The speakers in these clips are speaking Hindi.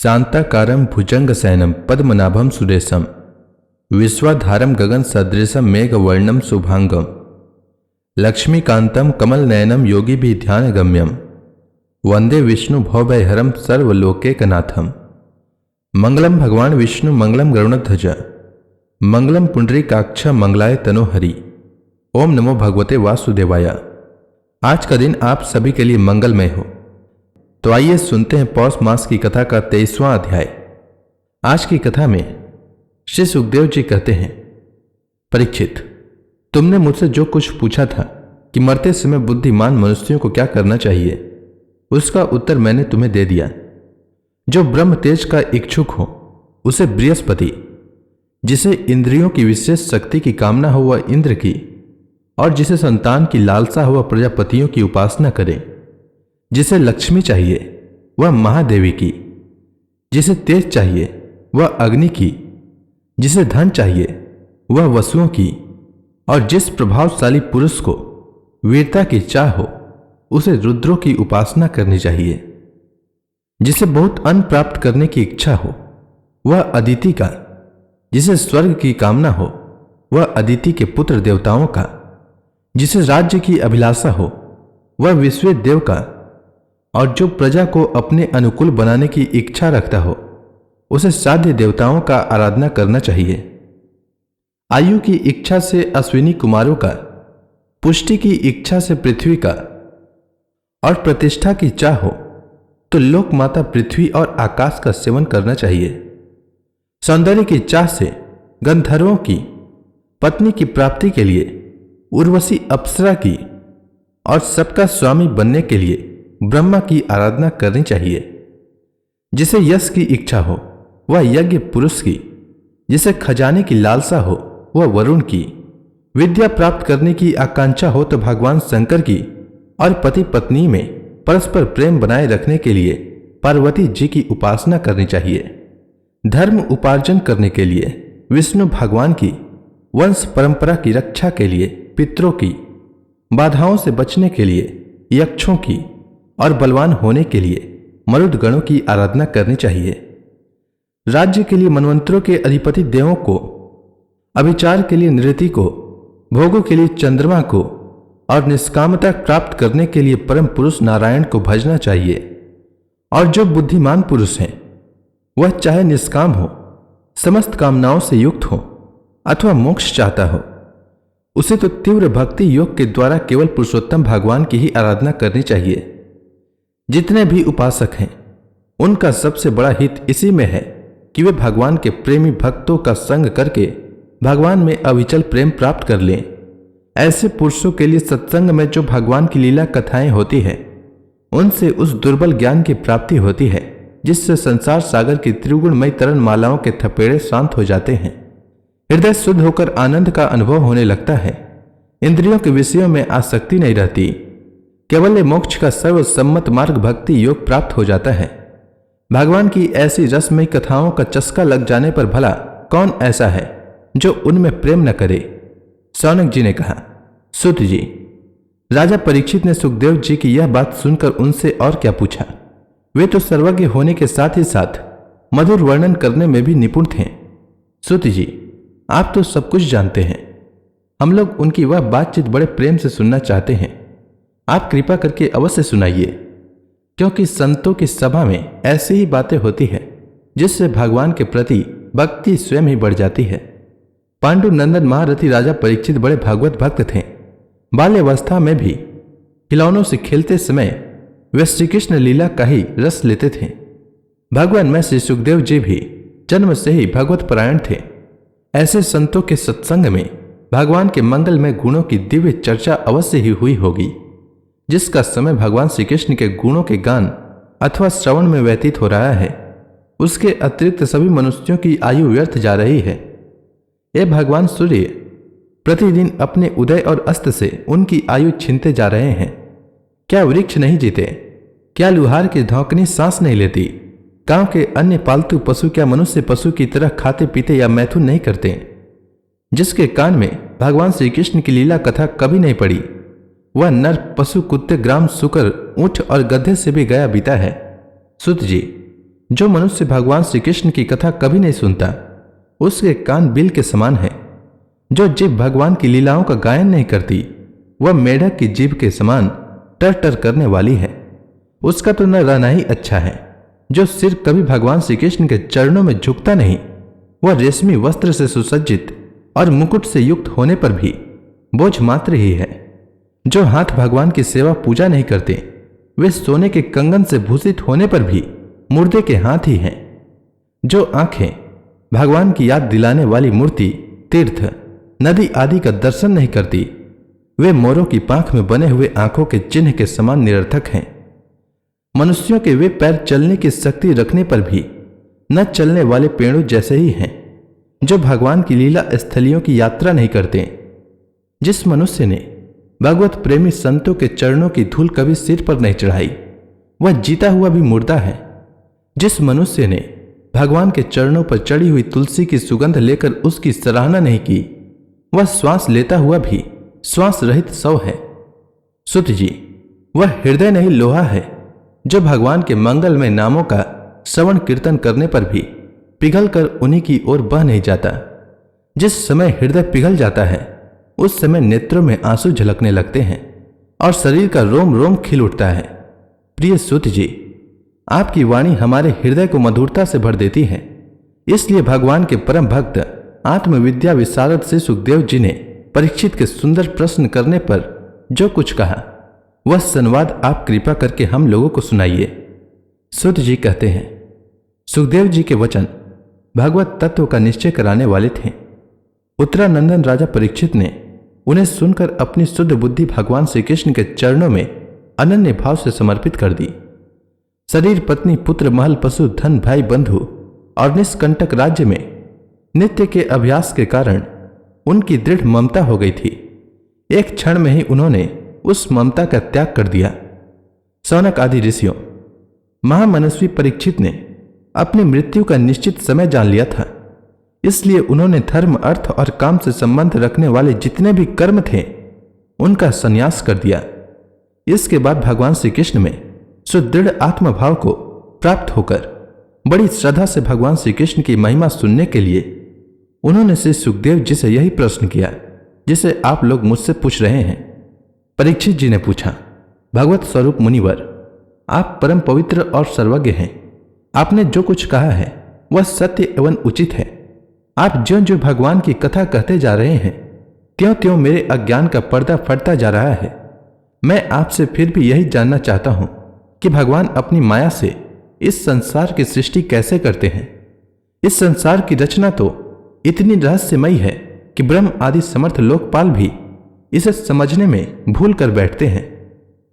शांताकारं भुजंगशयनं पद्मनाभं सुरेशं विश्वाधारं गगन सदृशं मेघवर्णं शुभांगं लक्ष्मीकांतं कमलनयनं योगिभिः ध्यानगम्यं वंदे विष्णु भवभयहरं सर्वलोकैकनाथं। मंगलम भगवान विष्णु मंगलम गरुड़ध्वज मंगलम पुंडरीकाक्ष मंगलाय तनोहरि। ओम नमो भगवते वासुदेवाय। आज का दिन आप सभी के लिए मंगलमय हो। तो आइए सुनते हैं पौष मास की कथा का 23वां अध्याय। आज की कथा में श्री सुखदेव जी कहते हैं, परीक्षित, तुमने मुझसे जो कुछ पूछा था कि मरते समय बुद्धिमान मनुष्यों को क्या करना चाहिए, उसका उत्तर मैंने तुम्हें दे दिया। जो ब्रह्म तेज का इच्छुक हो उसे बृहस्पति, जिसे इंद्रियों की विशेष शक्ति की कामना हो वह इंद्र की, और जिसे संतान की लालसा हो वह प्रजापतियों की उपासना करे। जिसे लक्ष्मी चाहिए वह महादेवी की, जिसे तेज चाहिए वह अग्नि की, जिसे धन चाहिए वह वसुओं की, और जिस प्रभावशाली पुरुष को वीरता की चाह हो उसे रुद्रों की उपासना करनी चाहिए। जिसे बहुत अन्न प्राप्त करने की इच्छा हो वह अदिति का, जिसे स्वर्ग की कामना हो वह अदिति के पुत्र देवताओं का, जिसे राज्य की अभिलाषा हो वह विश्व देव का, और जो प्रजा को अपने अनुकूल बनाने की इच्छा रखता हो उसे साध्य देवताओं का आराधना करना चाहिए। आयु की इच्छा से अश्विनी कुमारों का, पुष्टि की इच्छा से पृथ्वी का, और प्रतिष्ठा की चाह हो तो लोक माता पृथ्वी और आकाश का सेवन करना चाहिए। सौंदर्य की चाह से गंधर्वों की, पत्नी की प्राप्ति के लिए उर्वशी अप्सरा की, और सबका स्वामी बनने के लिए ब्रह्मा की आराधना करनी चाहिए। जिसे यश की इच्छा हो वह यज्ञ पुरुष की, जिसे खजाने की लालसा हो वह वरुण की, विद्या प्राप्त करने की आकांक्षा हो तो भगवान शंकर की, और पति पत्नी में परस्पर प्रेम बनाए रखने के लिए पार्वती जी की उपासना करनी चाहिए। धर्म उपार्जन करने के लिए विष्णु भगवान की, वंश परंपरा की रक्षा के लिए पितरों की, बाधाओं से बचने के लिए यक्षों की, और बलवान होने के लिए मरुदगणों की आराधना करनी चाहिए। राज्य के लिए मनवंतरों के अधिपति देवों को, अभिचार के लिए नृति को, भोगों के लिए चंद्रमा को, और निष्कामता प्राप्त करने के लिए परम पुरुष नारायण को भजना चाहिए। और जो बुद्धिमान पुरुष हैं वह चाहे निष्काम हो, समस्त कामनाओं से युक्त हो, अथवा मोक्ष चाहता हो, उसे तो तीव्र भक्ति योग के द्वारा केवल पुरुषोत्तम भगवान की ही आराधना करनी चाहिए। जितने भी उपासक हैं उनका सबसे बड़ा हित इसी में है कि वे भगवान के प्रेमी भक्तों का संग करके भगवान में अविचल प्रेम प्राप्त कर लें। ऐसे पुरुषों के लिए सत्संग में जो भगवान की लीला कथाएं होती है उनसे उस दुर्बल ज्ञान की प्राप्ति होती है जिससे संसार सागर की त्रिगुणमय तरन मालाओं के थपेड़े शांत हो जाते हैं। हृदय शुद्ध होकर आनंद का अनुभव होने लगता है। इंद्रियों के विषयों में आसक्ति नहीं रहती। केवल मोक्ष का सर्वसम्मत मार्ग भक्ति योग प्राप्त हो जाता है। भगवान की ऐसी रसमयी कथाओं का चस्का लग जाने पर भला कौन ऐसा है जो उनमें प्रेम न करे। सौनक जी ने कहा, सुत जी, राजा परीक्षित ने सुखदेव जी की यह बात सुनकर उनसे और क्या पूछा। वे तो सर्वज्ञ होने के साथ ही साथ मधुर वर्णन करने में भी निपुण थे। सुत जी, आप तो सब कुछ जानते हैं। हम लोग उनकी वह बातचीत बड़े प्रेम से सुनना चाहते हैं। आप कृपा करके अवश्य सुनाइए, क्योंकि संतों की सभा में ऐसी ही बातें होती है जिससे भगवान के प्रति भक्ति स्वयं ही बढ़ जाती है। पांडु नंदन महारथी राजा परीक्षित बड़े भागवत भक्त थे। बाल्यावस्था में भी खिलौनों से खेलते समय वे श्री कृष्ण लीला का ही रस लेते थे। भगवान में श्री सुखदेव जी भी जन्म से ही भगवत परायण थे। ऐसे संतों के सत्संग में भगवान के मंगलमय गुणों की दिव्य चर्चा अवश्य ही हुई होगी। जिसका समय भगवान श्री कृष्ण के गुणों के गान अथवा श्रवण में व्यतीत हो रहा है, उसके अतिरिक्त सभी मनुष्यों की आयु व्यर्थ जा रही है। ये भगवान सूर्य प्रतिदिन अपने उदय और अस्त से उनकी आयु छीनते जा रहे हैं। क्या वृक्ष नहीं जीते? क्या लुहार की धौंकनी सांस नहीं लेती? गांव के अन्य पालतू पशु क्या मनुष्य पशु की तरह खाते पीते या मैथुन नहीं करते? जिसके कान में भगवान श्री कृष्ण की लीला कथा कभी नहीं पड़ी, वह नर पशु कुत्ते ग्राम सुकर ऊंट और गधे से भी गया बीता है। सुत जी, जो मनुष्य भगवान श्री कृष्ण की कथा कभी नहीं सुनता, उसके कान बिल के समान है। जो जीभ भगवान की लीलाओं का गायन नहीं करती, वह मेढक की जीभ के समान टर टर करने वाली है। उसका तो न रहना ही अच्छा है। जो सिर कभी भगवान श्री कृष्ण के चरणों में झुकता नहीं, वह रेशमी वस्त्र से सुसज्जित और मुकुट से युक्त होने पर भी बोझ मात्र ही है। जो हाथ भगवान की सेवा पूजा नहीं करते, वे सोने के कंगन से भूषित होने पर भी मुर्दे के हाथ ही हैं। जो आंखें भगवान की याद दिलाने वाली मूर्ति, तीर्थ, नदी आदि का दर्शन नहीं करती, वे मोरों की पांख में बने हुए आंखों के चिन्ह के समान निरर्थक हैं। मनुष्यों के वे पैर चलने की शक्ति रखने पर भी न चलने वाले पेड़ों जैसे ही हैं। जो भगवान की लीला स्थलियों की यात्रा नहीं करते। जिस मनुष्य ने भगवत प्रेमी संतों के चरणों की धूल कभी सिर पर नहीं चढ़ाई, वह जीता हुआ भी मुर्दा है। जिस मनुष्य ने भगवान के चरणों पर चढ़ी हुई तुलसी की सुगंध लेकर उसकी सराहना नहीं की, वह श्वास लेता हुआ भी श्वास रहित शव है। सुत जी, वह हृदय नहीं लोहा है जो भगवान के मंगलमय नामों का श्रवण कीर्तन करने पर भी पिघल कर उन्हीं की ओर बह नहीं जाता। जिस समय हृदय पिघल जाता है, उस समय नेत्रों में आंसू झलकने लगते हैं और शरीर का रोम रोम खिल उठता है। प्रिय सुत जी, आपकी वाणी हमारे हृदय को मधुरता से भर देती है। इसलिए भगवान के परम भक्त आत्मविद्या विशारद से सुखदेव जी ने परीक्षित के सुंदर प्रश्न करने पर जो कुछ कहा, वह संवाद आप कृपा करके हम लोगों को सुनाइए। सुत जी कहते हैं, सुखदेव जी के वचन भगवत तत्व का निश्चय कराने वाले थे। उत्तरानंदन राजा परीक्षित ने उन्हें सुनकर अपनी शुद्ध बुद्धि भगवान श्री कृष्ण के चरणों में अनन्य भाव से समर्पित कर दी। शरीर, पत्नी, पुत्र, महल, पशु, धन, भाई, बंधु और निष्कंटक राज्य में नित्य के अभ्यास के कारण उनकी दृढ़ ममता हो गई थी। एक क्षण में ही उन्होंने उस ममता का त्याग कर दिया। सौनक आदि ऋषियों, महामनस्वी परीक्षित ने अपनी मृत्यु का निश्चित समय जान लिया था। इसलिए उन्होंने धर्म, अर्थ और काम से संबंध रखने वाले जितने भी कर्म थे, उनका संन्यास कर दिया। इसके बाद भगवान श्री कृष्ण में सुदृढ़ आत्मभाव को प्राप्त होकर बड़ी श्रद्धा से भगवान श्री कृष्ण की महिमा सुनने के लिए उन्होंने श्री सुखदेव जी से यही प्रश्न किया जिसे आप लोग मुझसे पूछ रहे हैं। परीक्षित जी ने पूछा, भगवत स्वरूप मुनिवर, आप परम पवित्र और सर्वज्ञ हैं। आपने जो कुछ कहा है वह सत्य एवं उचित है। आप ज्यों ज्यों भगवान की कथा कहते जा रहे हैं, त्यों त्यों मेरे अज्ञान का पर्दा फटता जा रहा है। मैं आपसे फिर भी यही जानना चाहता हूं कि भगवान अपनी माया से इस संसार की सृष्टि कैसे करते हैं। इस संसार की रचना तो इतनी रहस्यमयी है कि ब्रह्म आदि समर्थ लोकपाल भी इसे समझने में भूल कर बैठते हैं।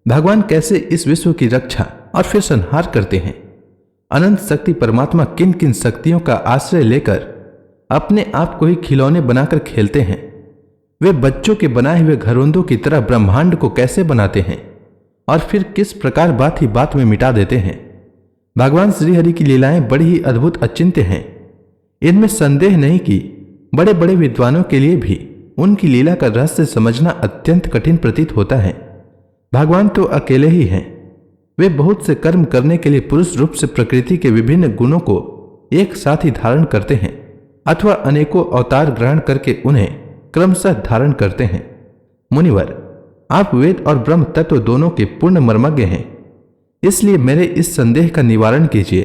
भगवान कैसे इस विश्व की रक्षा और फिर संहार करते हैं। अनंत शक्ति परमात्मा किन किन शक्तियों का आश्रय लेकर अपने आप को ही खिलौने बनाकर खेलते हैं। वे बच्चों के बनाए हुए घरौंदों की तरह ब्रह्मांड को कैसे बनाते हैं और फिर किस प्रकार बात ही बात में मिटा देते हैं। भगवान श्रीहरि की लीलाएं बड़ी ही अद्भुत अचिंत्य हैं। इनमें संदेह नहीं कि बड़े बड़े विद्वानों के लिए भी उनकी लीला का रहस्य समझना अत्यंत कठिन प्रतीत होता है। भगवान तो अकेले ही हैं। वे बहुत से कर्म करने के लिए पुरुष रूप से प्रकृति के विभिन्न गुणों को एक साथ ही धारण करते हैं अथवा अनेकों अवतार ग्रहण करके उन्हें क्रमशः धारण करते हैं। मुनिवर, आप वेद और ब्रह्म तत्व दोनों के पूर्ण मर्मज्ञ हैं, इसलिए मेरे इस संदेह का निवारण कीजिए।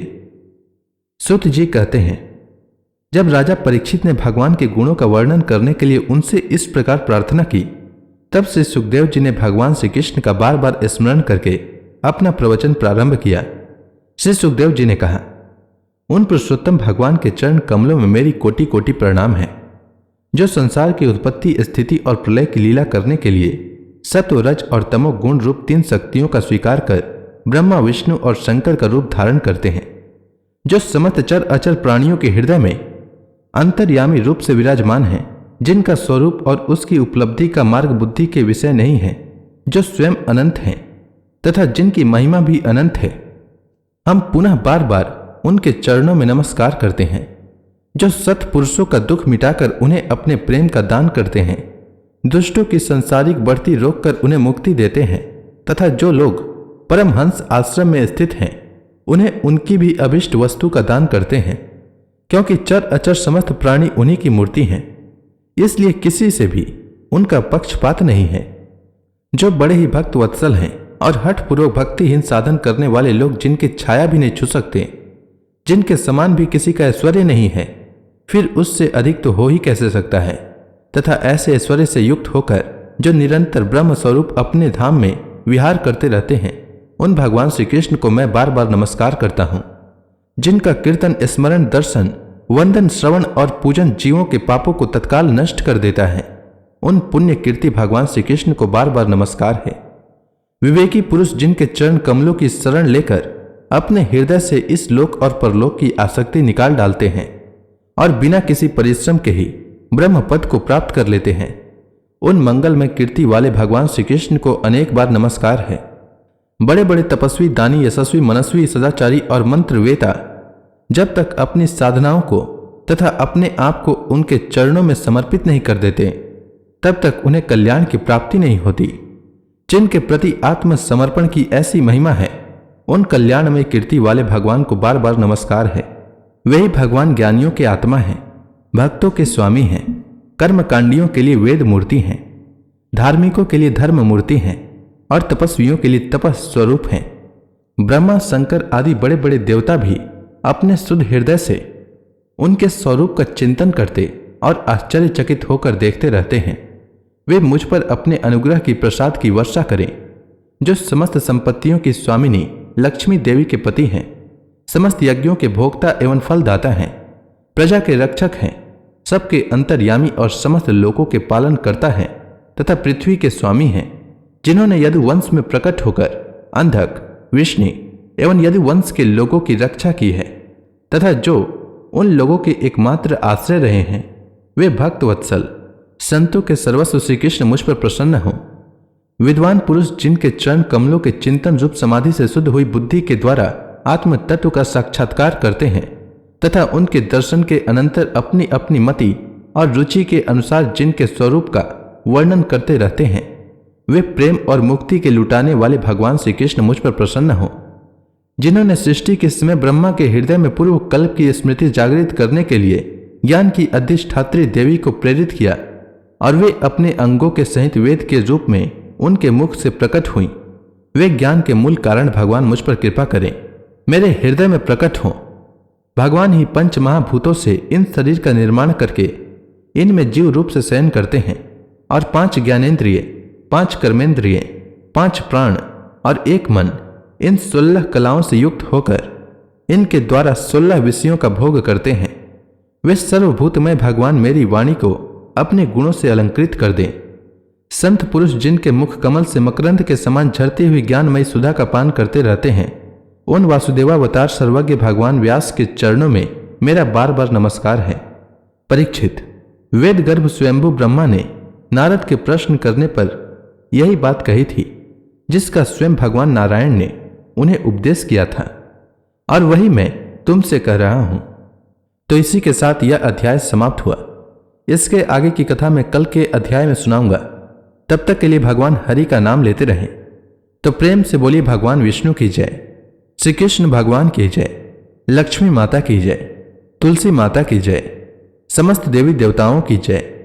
सुत जी कहते हैं, जब राजा परीक्षित ने भगवान के गुणों का वर्णन करने के लिए उनसे इस प्रकार प्रार्थना की, तब से सुखदेव जी ने भगवान श्री कृष्ण का बार बार स्मरण करके अपना प्रवचन प्रारंभ किया। श्री सुखदेव जी ने कहा, उन पुरुषोत्तम भगवान के चरण कमलों में मेरी कोटि कोटि प्रणाम है, जो संसार की उत्पत्ति, स्थिति और प्रलय की लीला करने के लिए सत्व, रज और तमो गुण रूप तीन शक्तियों का स्वीकार कर ब्रह्मा, विष्णु और शंकर का रूप धारण करते हैं, जो समस्त चर अचर प्राणियों के हृदय में अंतर्यामी रूप से विराजमान हैं, जिनका स्वरूप और उसकी उपलब्धि का मार्ग बुद्धि के विषय नहीं है, जो स्वयं अनंत हैं तथा जिनकी महिमा भी अनंत है। हम पुनः बार बार उनके चरणों में नमस्कार करते हैं, जो सत्पुरुषों का दुख मिटाकर उन्हें अपने प्रेम का दान करते हैं, दुष्टों की संसारिक बढ़ती रोककर उन्हें मुक्ति देते हैं तथा जो लोग परमहंस आश्रम में स्थित हैं उन्हें उनकी भी अभिष्ट वस्तु का दान करते हैं, क्योंकि चर अचर समस्त प्राणी उन्हीं की मूर्ति हैं, इसलिए किसी से भी उनका पक्षपात नहीं है। जो बड़े ही भक्त वत्सल हैं और हठपूर्वक भक्तिहीन साधन करने वाले लोग जिनकी छाया भी नहीं छू सकते, जिनके समान भी किसी का ऐश्वर्य नहीं है, फिर उससे अधिक तो हो ही कैसे सकता है। तथा ऐसे ऐश्वर्य से युक्त होकर जो निरंतर ब्रह्म स्वरूप अपने धाम में विहार करते रहते हैं, उन भगवान श्री कृष्ण को मैं बार बार नमस्कार करता हूं, जिनका कीर्तन, स्मरण, दर्शन, वंदन, श्रवण और पूजन जीवों के पापों को तत्काल नष्ट कर देता है। उन पुण्य कीर्ति भगवान श्री कृष्ण को बार बार नमस्कार है। विवेकी पुरुष जिनके चरण कमलों की शरण लेकर अपने हृदय से इस लोक और परलोक की आसक्ति निकाल डालते हैं और बिना किसी परिश्रम के ही ब्रह्म पद को प्राप्त कर लेते हैं, उन मंगल में कीर्ति वाले भगवान श्री कृष्ण को अनेक बार नमस्कार है। बड़े बड़े तपस्वी, दानी, यशस्वी, मनस्वी, सदाचारी और मंत्रवेता जब तक अपनी साधनाओं को तथा अपने आप को उनके चरणों में समर्पित नहीं कर देते, तब तक उन्हें कल्याण की प्राप्ति नहीं होती। जिनके प्रति आत्मसमर्पण की ऐसी महिमा है, उन कल्याण में कीर्ति वाले भगवान को बार बार नमस्कार है। वही भगवान ज्ञानियों के आत्मा हैं, भक्तों के स्वामी हैं, कर्मकांडियों के लिए वेद मूर्ति हैं, धार्मिकों के लिए धर्म मूर्ति हैं और तपस्वियों के लिए तपस स्वरूप हैं। ब्रह्मा, शंकर आदि बड़े बड़े देवता भी अपने शुद्ध हृदय से उनके स्वरूप का चिंतन करते और आश्चर्यचकित होकर देखते रहते हैं। वे मुझ पर अपने अनुग्रह की प्रसाद की वर्षा करें, जो समस्त संपत्तियों की स्वामिनी लक्ष्मी देवी के पति हैं, समस्त यज्ञों के भोक्ता एवं फलदाता हैं, प्रजा के रक्षक हैं, सबके अंतर्यामी और समस्त लोकों के पालन करता है तथा पृथ्वी के स्वामी हैं, जिन्होंने यदुवंश में प्रकट होकर अंधक, विष्णु एवं यदुवंश के लोगों की रक्षा की है तथा जो उन लोगों के एकमात्र आश्रय रहे हैं, वे भक्त वत्सल संतों के सर्वस्व श्री कृष्ण मुझ पर प्रसन्न हों। विद्वान पुरुष जिनके चरण कमलों के चिंतन रूप समाधि से शुद्ध हुई बुद्धि के द्वारा आत्म तत्व का साक्षात्कार करते हैं तथा उनके दर्शन के अनंतर अपनी अपनी मति और रुचि के अनुसार जिनके स्वरूप का वर्णन करते रहते हैं, वे प्रेम और मुक्ति के लुटाने वाले भगवान श्री कृष्ण मुझ पर प्रसन्न हों। जिन्होंने सृष्टि के समय ब्रह्मा के हृदय में पूर्व कल्प की स्मृति जागृत करने के लिए ज्ञान की अधिष्ठात्री देवी को प्रेरित किया और वे अपने अंगों के सहित वेद के रूप में उनके मुख से प्रकट हुई, वे ज्ञान के मूल कारण भगवान मुझ पर कृपा करें, मेरे हृदय में प्रकट हों। भगवान ही पंच महाभूतों से इन शरीर का निर्माण करके इनमें जीव रूप से शयन करते हैं और 5 ज्ञानेंद्रिय, 5 कर्मेंद्रिय, 5 प्राण और 1 मन, इन 16 कलाओं से युक्त होकर इनके द्वारा 16 विषयों का भोग करते हैं। वे सर्वभूतमय भगवान मेरी वाणी को अपने गुणों से अलंकृत कर दें। संत पुरुष जिनके मुख कमल से मकरंद के समान झरती हुई ज्ञानमयी सुधा का पान करते रहते हैं, उन वासुदेवावतार सर्वज्ञ भगवान व्यास के चरणों में मेरा बार बार नमस्कार है। परीक्षित, वेद गर्भ स्वयंभू ब्रह्मा ने नारद के प्रश्न करने पर यही बात कही थी, जिसका स्वयं भगवान नारायण ने उन्हें उपदेश किया था और वही मैं तुमसे कह रहा हूं। तो इसी के साथ यह अध्याय समाप्त हुआ। इसके आगे की कथा मैं कल के अध्याय में सुनाऊंगा। तब तक के लिए भगवान हरि का नाम लेते रहें। तो प्रेम से बोलिए भगवान विष्णु की जय, श्री कृष्ण भगवान की जय, लक्ष्मी माता की जय, तुलसी माता की जय, समस्त देवी देवताओं की जय।